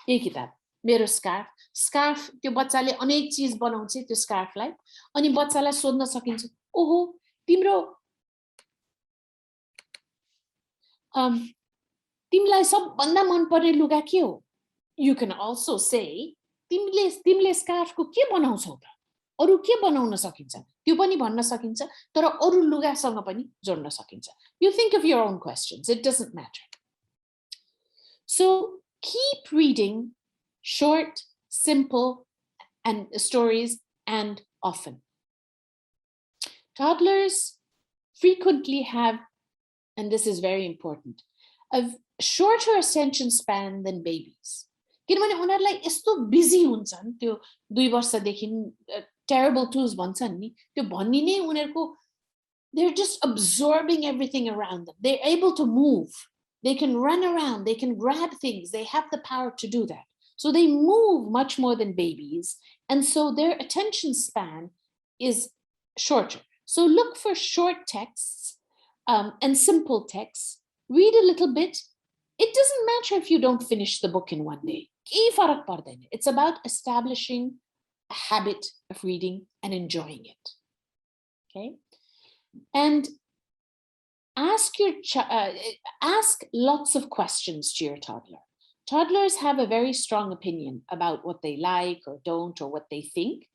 यही किताब, मेरो स्कार्फ, त्यो बच्चाले अनेक चीज बनाउँछ त्यो स्कार्फलाई। अनि बच्चालाई सोध्न सकिन्छ, ओहो तिमीलाई सबभन्दा मन पर्ने लुगा के हो? You can also say, तिमीले स्कार्फको के बनाउँछौ त? अरु के बनाउन सकिन्छ? त्यो पनि भन्न सकिन्छ, तर अरु लुगासँग पनि जोड्न सकिन्छ। You think of your own questions, it doesn't matter. So keep reading short, simple and stories and often. Toddlers frequently have, and this is very important, a shorter attention span than babies. किनभने उनीहरूलाई यस्तो busy हुन्छन् त्यो 2 वर्षदेखि terrible tools भन्छन् नि त्यो भन्ने नै उनीहरूको they're just absorbing everything around them. They're able to move. They can run around. They can grab things. They have the power to do that. So they move much more than babies. And so their attention span is shorter. So look for short texts and simple texts. Read a little bit. It doesn't matter if you don't finish the book in one day. It's about establishing a habit of reading and enjoying it. Okay? And ask lots of questions to your toddler. Toddlers have a very strong opinion about what they like or don't or what they think.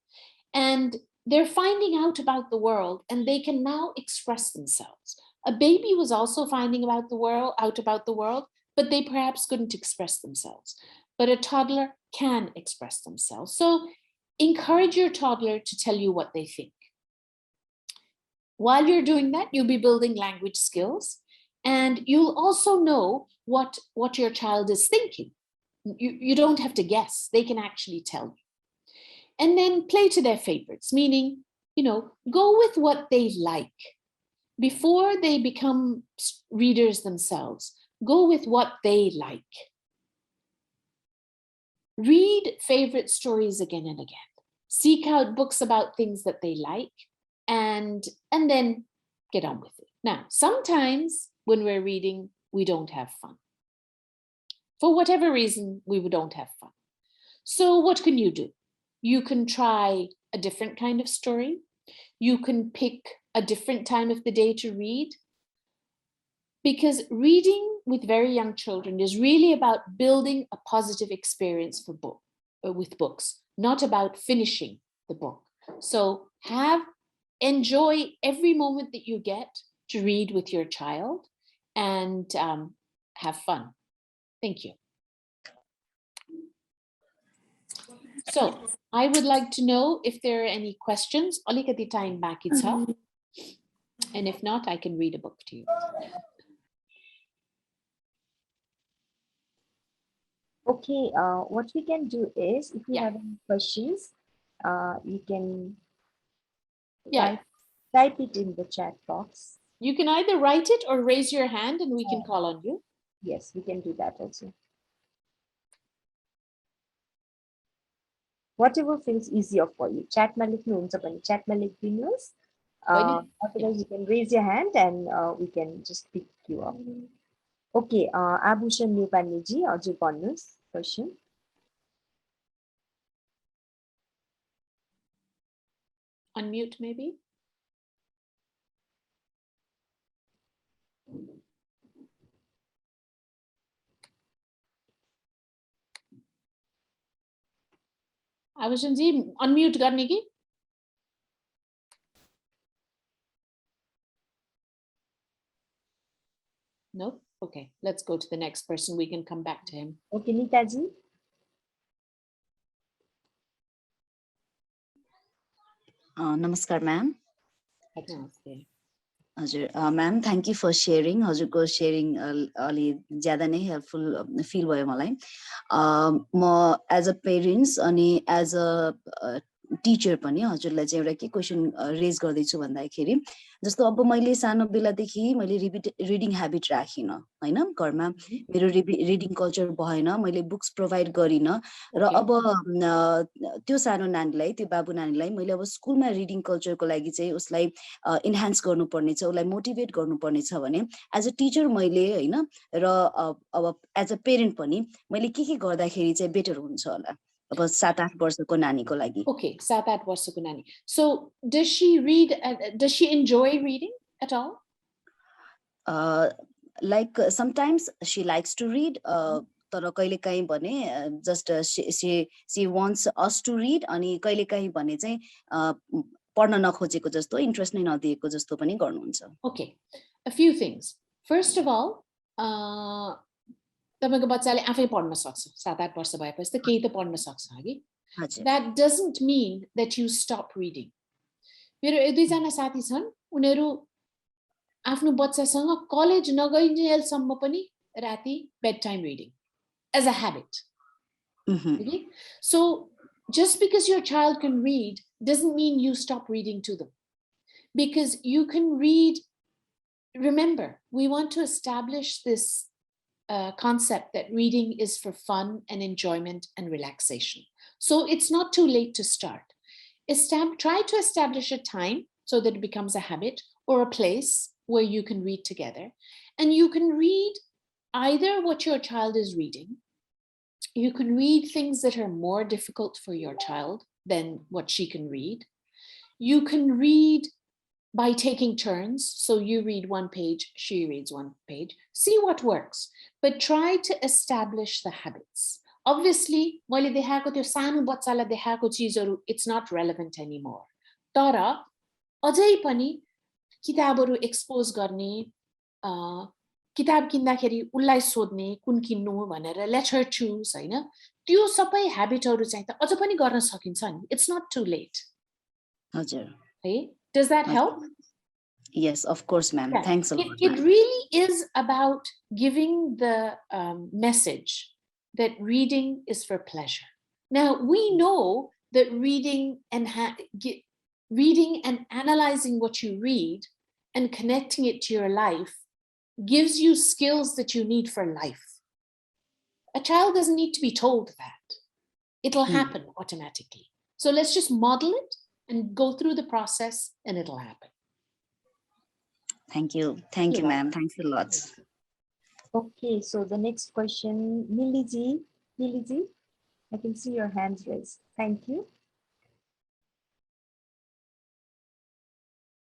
And they're finding out about the world and they can now express themselves. A baby was also finding out about the world, but they perhaps couldn't express themselves. But a toddler can express themselves. So encourage your toddler to tell you what they think. While you're doing that, you'll be building language skills and you'll also know what your child is thinking. You don't have to guess. They can actually tell you. And then play to their favorites, meaning, go with what they like. Before they become readers themselves, go with what they like. Read favorite stories again and again. Seek out books about things that they like. And then get on with it. Now, sometimes when we're reading, we don't have fun. For whatever reason, we don't have fun. So what can you do? You can try a different kind of story. You can pick a different time of the day to read. Because reading with very young children is really about building a positive experience with books, not about finishing the book. So enjoy every moment that you get to read with your child and have fun. Thank you. So I would like to know if there are any questions. Alikati time back itself. And if not, I can read a book to you. Okay, what we can do is, if you have any questions, you can type it in the chat box. You can either write it or raise your hand and we can call on you. Yes, we can do that also. Whatever feels easier for you. Chat ma leख्नुहुन्छ भने chat ma लेखिदिनुहोस्. Otherwise, you can raise your hand and we can just pick you up. Okay, Abhushan Nepaliji, हजुर भन्नुहोस् question. Unmute maybe. Abhushanji, unmute गर्ने कि? No? Okay, let's go to the next person. We can come back to him. Okay, Nitaji. Namaskar, ma'am. Namaste. Ma'am, thank you for sharing. हजुरको sharing अलि ज्यादा नै helpful feel भयो मलाई. म as a parents अनि as a teacher पनि हजुरलाई चाहिँ एउटा के question raise गर्दैछु भन्दाखेरि जस्तो अब मैले सानो बेलादेखि मैले reading habit राखिन हैन घरमा मेरो reading culture भएन मैले books provide गरिन र अब त्यो सानो नानीलाई त्यो बाबु नानीलाई मैले अब स्कुलमा reading culture को लागि चाहिँ उसलाई enhance गर्नुपर्ने छ उसलाई motivate गर्नुपर्ने छ भने as a teacher मैले हैन र अब as a parent पनि मैले के गर्दाखेरि चाहिँ better हुन्छ होला अब 7-8 वर्षको नानीको लागि. Okay, 7-8 वर्षको नानी. So does she read? Does she enjoy reading at all? Like sometimes she likes to read. तर कहिलेकाहीँ भने just she wants us to read अनि कहिलेकाहीँ भने चाहिँ पढ्न नखोजेको जस्तो इन्ट्रेस्ट नै नदिएको जस्तो पनि गर्नुहुन्छ. Okay, a few things. First of all, तपाईको बच्चाले आफै पढ्न सक्छ 7-8 वर्ष भएपछि त केही त पढ्न सक्छ हगि. That doesn't mean that you stop reading. मेरो एक दुई जना साथी छन् उनीहरु आफ्नो बच्चासँग कलेज नगइन्जेलसम्म पनि राति bed time reading as a habit. Okay? So just because your child can read doesn't mean you stop reading to them. Because you can read, remember, we want to establish this concept that reading is for fun and enjoyment and relaxation. So it's not too late to start. Try to establish a time so that it becomes a habit, or a place where you can read together. And you can read either what your child is reading. You can read things that are more difficult for your child than what she can read. You can read by taking turns. So you read one page, she reads one page. See what works, but try to establish the habits. Obviously, मैले देखाएको त्यो सानो बच्चालाई देखाएको चीजहरू, it's not relevant anymore. तर अझै पनि किताबहरू एक्सपोज गर्ने, किताब किन्दाखेरि उसलाई सोध्ने कुन किन्नु भनेर, let her choose, हैन, त्यो सबै ह्याबिटहरू चाहिँ त अझ पनि गर्न सकिन्छ नि. It's not too late. हजुर. Okay? Does that help? Yes, of course, ma'am. Yeah. Thanks a lot. It really is about giving the message that reading is for pleasure. Now, we know that reading and analyzing what you read and connecting it to your life gives you skills that you need for life. A child doesn't need to be told that. It'll happen automatically. So let's just model it and go through the process, and it'll happen. Thank you. Thank you, ma'am. Thanks a lot. Okay, so the next question, Millie Ji, I can see your hands raised. Thank you.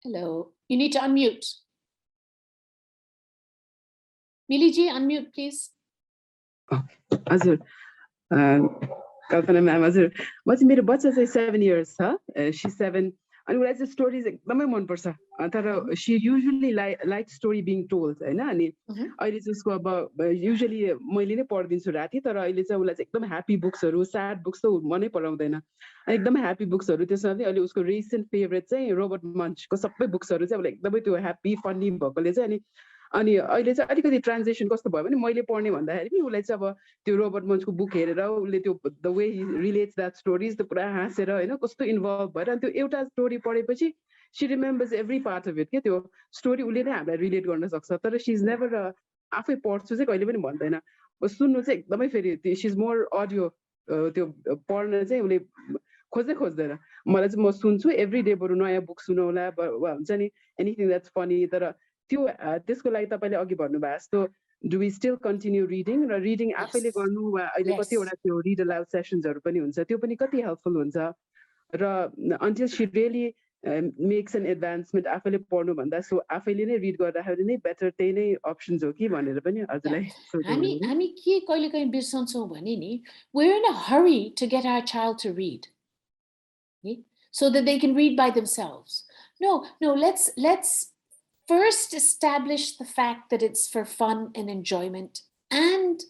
Hello, you need to unmute. Millie Ji, unmute, please. Azur, Kalpana ma'am, Azur. What's मेरो बच्चा चाहिँ 7 years छ. She's 7. अनि उसलाई चाहिँ stories एकदमै मनपर्छ. तर she usually likes story being told, हैन? अनि अहिले चाहिँ उसको अब usually मैले नै पढिदिन्छु राति, तर अहिले चाहिँ उसलाई चाहिँ एकदम ह्यापी बुक्सहरू, स्याड बुक्स त मनै पढाउँदैन. अनि एकदम ह्यापी बुक्सहरू, त्यसमा चाहिँ अहिले उसको रिसेन्ट फेभरेट चाहिँ रोबर्ट मन्चको सबै बुक्सहरू चाहिँ उसलाई एकदमै त्यो ह्यापी फन्नी भएकोले चाहिँ अनि अहिले चाहिँ अलिकति ट्रान्जेक्सन कस्तो भयो भने मैले पढ्ने भन्दाखेरि नि उसलाई चाहिँ अब त्यो रोबर्ट मन्चको बुक हेरेर उसले त्यो the way he relates that stories त पुरा हाँसेर हैन कस्तो इन्भल्भ भएर अनि त्यो एउटा स्टोरी पढेपछि she remembers every part of it के त्यो स्टोरी उसले नै हामीलाई रिलेट गर्न सक्छ तर शी इज नेभर आफै पढ्छु चाहिँ कहिले पनि भन्दैन सुन्नु चाहिँ एकदमै फेरि शी इज मोर अडियो त्यो पढ्न चाहिँ उसले खोज्दैन मलाई चाहिँ म सुन्छु एभ्री डे बरु नयाँ बुक सुनाउला हुन्छ नि एनिथिङ द्याट्स फनी तर त्यो त्यसको लागि तपाईले अघि भन्नु भयो जस्तो do we still continue reading र रिडिङ आफैले गर्नु वा अहिले कतिवटा त्यो रिड अलाउड सेसन्सहरु पनि हुन्छ त्यो पनि कति हेल्पफुल हुन्छ र until she really makes an advancement आफैले पढ्नु भन्दा सो आफैले नै रिड गर्दाखेरि नै बेटर त्यही नै अप्सन्स हो कि भनेर पनि हजुरलाई हामी के कहिलेकाहीँ बिर्सन्छौँ भने नि we're in a hurry to get our child to read so that they can read by themselves. No, let's first establish the fact that it's for fun and enjoyment and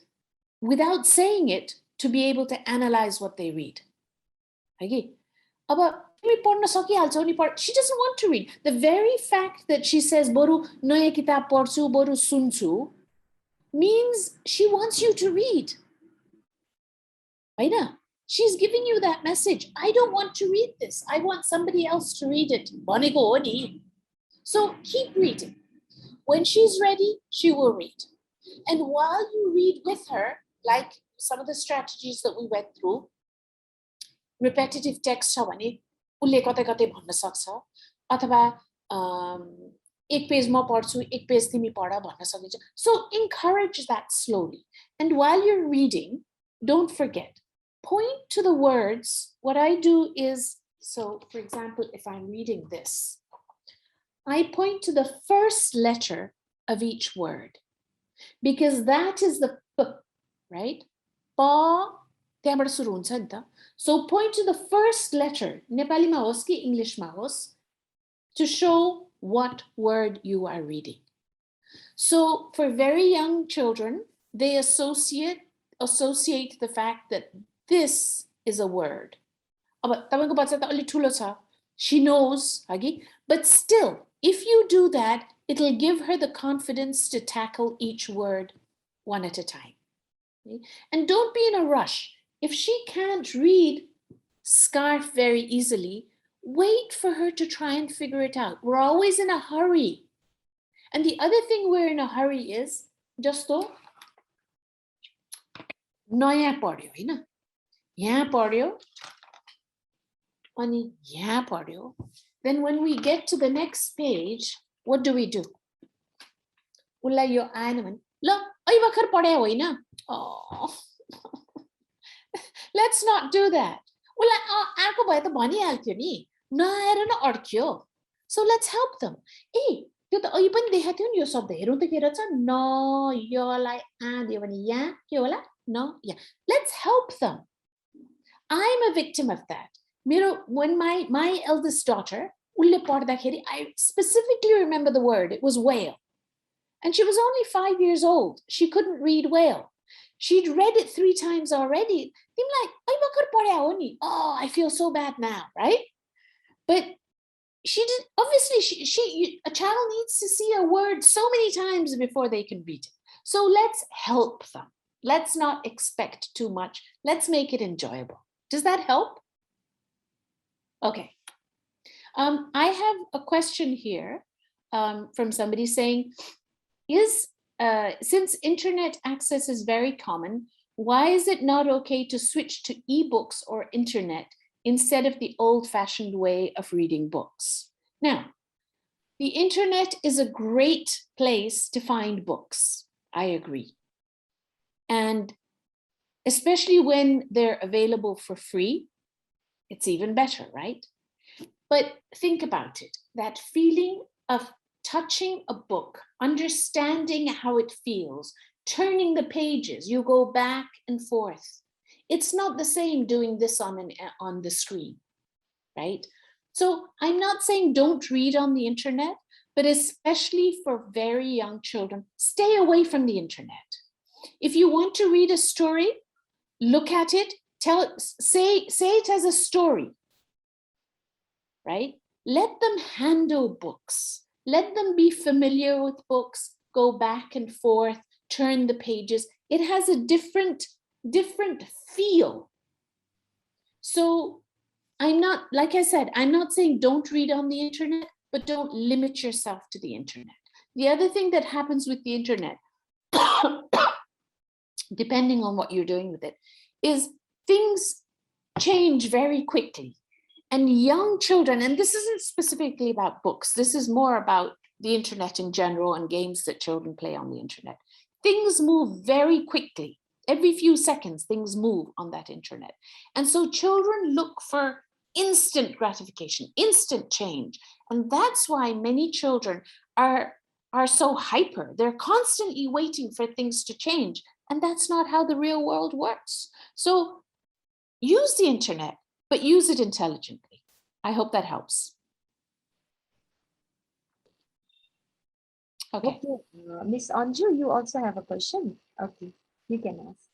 without saying it to be able to analyze what they read. Okay. She doesn't want to read. The very fact that she says boru noya kitab porchu boru sunchu means she wants you to read. Aina, she's giving you that message. I don't want to read this. I want somebody else to read it. So keep reading. When she's ready, she will read. And while you read with her, like some of the strategies that we went through, repetitive text छ भने उले कतै कतै भन्न सक्छ अथवा एक page म पढ्छु एक पेज तिमी पढ भन्न सकिन्छ. So encourage that slowly. And while you're reading, don't forget, point to the words. What I do is, so for example, if I'm reading this, I point to the first letter of each word because that is the p, right? Pa, त्यहाँबाट सुरु हुन्छ नि त. So point to the first letter, नेपालीमा होस् कि इङ्ग्लिसमा होस्, to show what word you are reading. So for very young children, they associate the fact that this is a word. अब तपाईको बच्चा त अलि ठुलो छ. She knows, but still, if you do that, it'll give her the confidence to tackle each word one at a time. Okay? And don't be in a rush. If she can't read scarf very easily, wait for her to try and figure it out. We're always in a hurry. And the other thing we're in a hurry is, just so, नयाँ पढ्यो हैन यहाँ पढ्यो अनि यहाँ पढ्यो. Then when we get to the next page, what do? उसलाई यो आएन भने ल अहिले भर्खर पढ्या होइन. Let's not do that. उसलाई अर्को भए त भनिहाल्थ्यो नि, नआएर न अड्क्यो. So let's help them. त्यो त अहिले पनि देखाएको थियो नि यो शब्द हेरौँ त के रहेछ. न यलाई आ दियो भने यहाँ के होला? No, yeah. Let's help them. I'm a victim of that. When my eldest daughter, I specifically remember the word. It was whale. And she was only 5 years old. She couldn't read whale. She'd read it 3 times already. I'm like, oh, I feel so bad now, right? But she did. Obviously, a child needs to see a word so many times before they can read it. So let's help them. Let's not expect too much. Let's make it enjoyable. Does that help? Okay. I have a question here from somebody saying, since internet access is very common, why is it not okay to switch to ebooks or internet instead of the old-fashioned way of reading books? Now, the internet is a great place to find books. I agree. And especially when they're available for free, it's even better, right? But think about it, that feeling of touching a book, understanding how it feels, turning the pages, you go back and forth. It's not the same doing this on the screen, right? So I'm not saying don't read on the internet, but especially for very young children, stay away from the internet. If you want to read a story, look at it, say it as a story, right? Let them handle books. Let them be familiar with books, go back and forth, turn the pages. It has a different feel. So like I said, I'm not saying don't read on the internet, but don't limit yourself to the internet. The other thing that happens with the internet, depending on what you're doing with it, is things change very quickly. And young children, and this isn't specifically about books, this is more about the internet in general and games that children play on the internet. Things move very quickly. Every few seconds, things move on that internet. And so children look for instant gratification, instant change. And that's why many children are so hyper. They're constantly waiting for things to change. And that's not how the real world works. So use the internet, but use it intelligently. I hope that helps. Okay. Miss Anju, you also have a question? Okay, you can ask.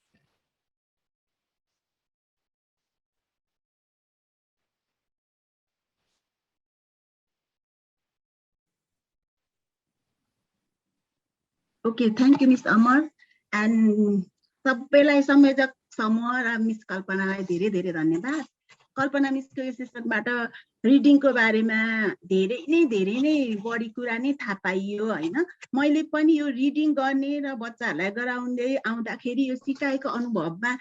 Okay, thank you, Miss Amar. And सबैलाई संयोजक समूह र miss कल्पनालाई धेरै धेरै धन्यवाद. कल्पना मिसको यो सेसनबाट रिडिङको बारेमा धेरै नै बढी कुरा नै थाहा पाइयो हैन. मैले पनि यो रिडिङ गर्ने र बच्चाहरूलाई गराउँदै आउँदाखेरि यो सिकाएको अनुभवमा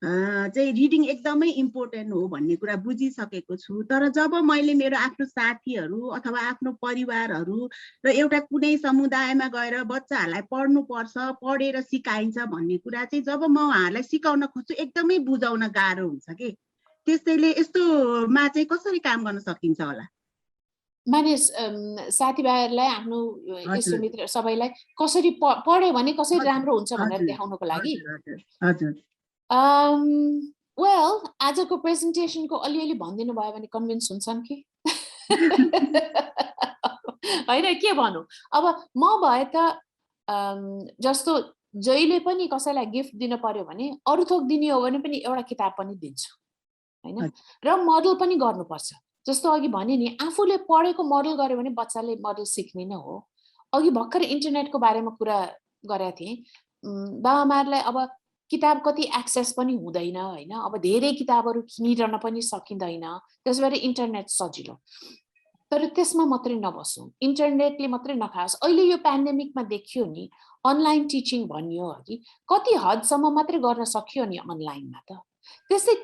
चाहिँ रिडिङ एकदमै इम्पोर्टेन्ट हो भन्ने कुरा बुझिसकेको छु. तर जब मैले मेरो आफ्नो साथीहरू अथवा आफ्नो परिवारहरू र एउटा कुनै समुदायमा गएर बच्चाहरूलाई पढ्नुपर्छ, पढेर सिकाइन्छ भन्ने कुरा चाहिँ जब म उहाँहरूलाई सिकाउन खोज्छु एकदमै बुझाउन गाह्रो हुन्छ के. त्यसैले यस्तोमा चाहिँ कसरी काम गर्न सकिन्छ होला? माने साथीभाइहरूलाई आफ्नो इष्टमित्र सबैलाई कसरी पढ्यो भने कसरी राम्रो हुन्छ भनेर देखाउनको लागि. हजुर. Well, आजको प्रेजेन्टेसनको अलिअलि भनिदिनु भयो भने कन्भिन्स हुन्छन् कि हैन के भन्नु. अब म भए त जस्तो जहिले पनि कसैलाई गिफ्ट दिन पर्यो भने अरु थोक दिने हो भने पनि एउटा किताब पनि दिन्छु हैन. र मोडल पनि गर्नुपर्छ. जस्तो अघि भने नि आफूले पढेको मोडल गर्यो भने बच्चाले मोडल सिक्ने नै हो. अघि भर्खर इन्टरनेटको बारेमा कुरा गरेको थिएँ. बाबामाहरूले अब किताब कति एक्सेस पनि हुँदैन हैन अब धेरै किताबहरू किनिरहन पनि सकिँदैन त्यस भएर इन्टरनेट सजिलो तर त्यसमा मात्रै नबसौँ इन्टरनेटले मात्रै नखाओस् अहिले यो पेन्डेमिकमा देखियो नि अनलाइन टिचिङ भनियो कि कति हदसम्म मात्रै गर्न सकियो नि अनलाइनमा त त्यसै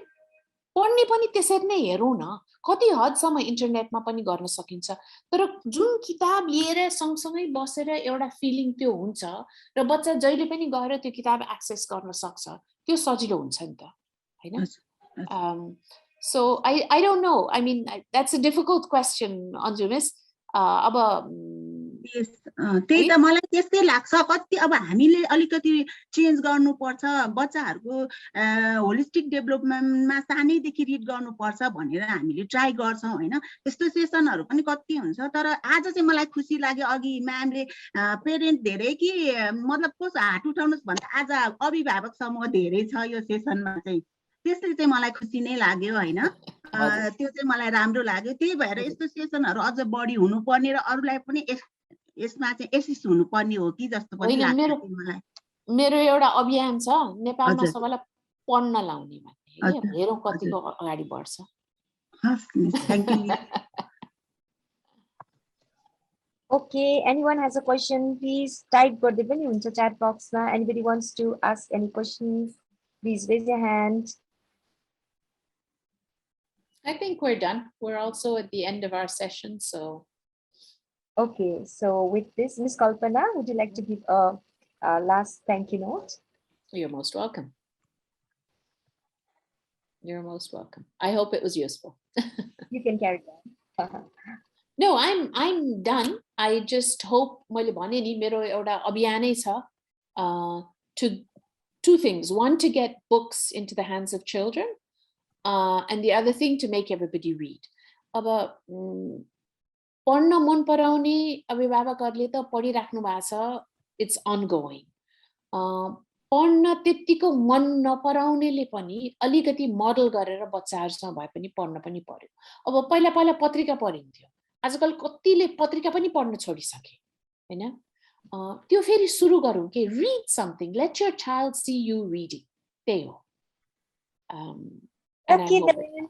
पढ्ने पनि त्यसरी नै हेरौँ न कति हदसम्म इन्टरनेटमा पनि गर्न सकिन्छ तर जुन किताब लिएर सँगसँगै बसेर एउटा फिलिङ त्यो हुन्छ र बच्चा जहिले पनि गएर त्यो किताब एक्सेस गर्न सक्छ त्यो सजिलो हुन्छ नि त हैन so I don't know I mean that's a difficult question Anju miss अब त्यही त मलाई त्यस्तै लाग्छ कति अब हामीले अलिकति चेन्ज गर्नुपर्छ बच्चाहरूको होलिस्टिक डेभलपमेन्टमा सानैदेखि रिड गर्नुपर्छ भनेर हामीले ट्राई गर्छौँ हैन त्यस्तो सेसनहरू पनि कति हुन्छ तर आज चाहिँ मलाई खुसी लाग्यो अघि म्यामले पेरेन्ट धेरै कि मतलब कस हात उठाउनुस् भन्दा आज अभिभावक समूह धेरै छ यो सेसनमा चाहिँ त्यसले चाहिँ मलाई खुसी नै लाग्यो हैन त्यो चाहिँ मलाई राम्रो लाग्यो त्यही भएर यस्तो सेसनहरू अझ बढी हुनुपर्ने र अरूलाई पनि यसमा चाहिँ एसिस्ट हुनुपर्ने हो कि जस्तो पनि लाग्छ मलाई मेरो एउटा अभियान छ नेपालमा सबैलाई पढ्न लाउने भन्ने हेरौँ कतिको अगाडि बढ्छ हस् miss thank you Okay, anyone has a question, please type गर्दै पनि हुन्छ chat box मा. Anybody wants to ask any questions, please raise your hand. I think we're done. We're also at the end of our session, so. Okay, so with this, Ms. Kalpana, would you like to give a last thank you note? You're most welcome. You're most welcome. I hope it was useful. You can carry on. No, I'm done. I just hope मैले भने नि मेरो एउटा अभियानै छ to two things. One, to get books into the hands of children, and the other thing to make everybody read. अब पढ्न मन पराउने अभिभावकहरूले त पढिराख्नु भएको छ it's ongoing. पढ्न त्यतिको मन नपराउनेले पनि अलिकति मोडल गरेर बच्चाहरूसँग भए पनि पढ्न पनि पर्यो अब पहिला पहिला पत्रिका पढिन्थ्यो आजकल कतिले पत्रिका पनि पढ्न छोडिसके हैन त्यो फेरि सुरु गरौँ के read something let your child see you reading त्यही हो Okay, then,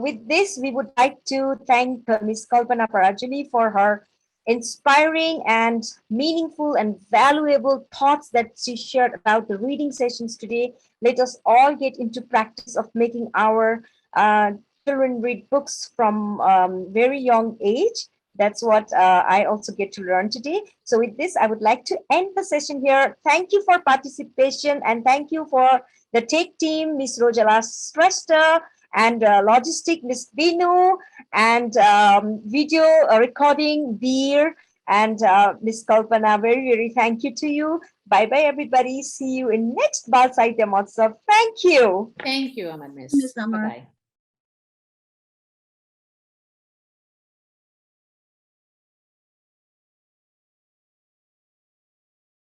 with this, we would like to thank Ms. Kalpana Parajuli for her inspiring and meaningful and valuable thoughts that she shared about the reading sessions today. Let us all get into practice of making our children read books from very young age. That's what I also get to learn today. So with this, I would like to end the session here. Thank you for participation and thank you for the tech team, Ms. Rojala Shrestha, and logistic, Ms. Binu, and video recording, Beer, and Ms. Kalpana. Very, very thank you to you. Bye-bye, everybody. See you in next Bal Sahitya Mahotsav. Thank you. Thank you, Aman Miss. Miss Amar. Bye-bye.